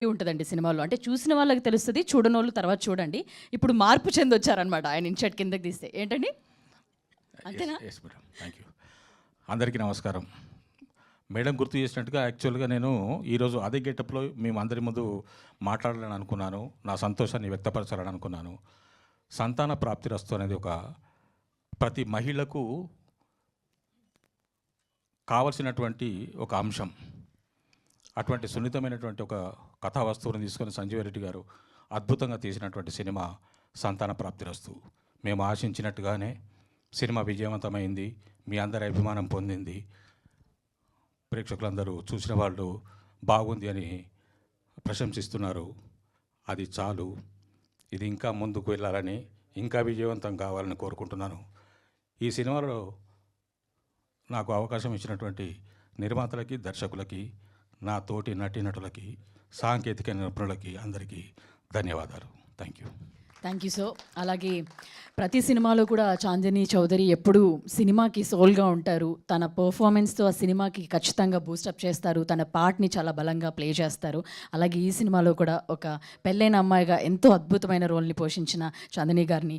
ఉంటదండి సినిమాలో. అంటే చూసిన వాళ్ళకి తెలుస్తది. చూడనోళ్ళు తర్వాత చూడండి. ఇప్పుడు మార్పు చెందొచ్చారనమాట ఆయన ఇన్‌షర్ట్ కిందకి తీస్తే. ఏంటండి? అంతేనా? Yes madam, thank you. అందరికీ నమస్కారం. మేడం గుర్తు చేసినట్టుగా యాక్చువల్గా నేను ఈరోజు అదే గెటప్లో మేము అందరి ముందు మాట్లాడాలని అనుకున్నాను. నా సంతోషాన్ని వ్యక్తపరచాలని అనుకున్నాను. సంతాన ప్రాప్తిరస్తు అనేది ఒక ప్రతి మహిళకు కావలసినటువంటి ఒక అంశం. అటువంటి సున్నితమైనటువంటి ఒక కథా వస్తువుని తీసుకొని సంజీవ్ రెడ్డి గారు అద్భుతంగా తీసినటువంటి సినిమా సంతాన ప్రాప్తిరస్తు. మేము ఆశించినట్టుగానే సినిమా విజయవంతమైంది. మీ అందరి అభిమానం పొందింది. ప్రేక్షకులందరూ చూసిన వాళ్ళు బాగుంది అని ప్రశంసిస్తున్నారు. అది చాలు. ఇది ఇంకా ముందుకు వెళ్ళాలని, ఇంకా విజయవంతం కావాలని కోరుకుంటున్నాను. ఈ సినిమాలో నాకు అవకాశం ఇచ్చినటువంటి నిర్మాతలకి, దర్శకులకి, నా తోటి నటీనటులకి, సాంకేతిక నిపుణులకి అందరికీ ధన్యవాదాలు. Thank you. Thank you so. అలాగే ప్రతి సినిమాలో కూడా చాందిని చౌదరి ఎప్పుడూ సినిమాకి సోల్‌గా ఉంటారు. తన పెర్ఫార్మెన్స్‌తో ఆ సినిమాకి ఖచ్చితంగా బూస్టప్ చేస్తారు. తన పార్ట్‌ని చాలా బలంగా ప్లే చేస్తారు. అలాగే ఈ సినిమాలో కూడా ఒక పెళ్ళైన అమ్మాయిగా ఎంతో అద్భుతమైన రోల్‌ని పోషించిన చాందిని గారిని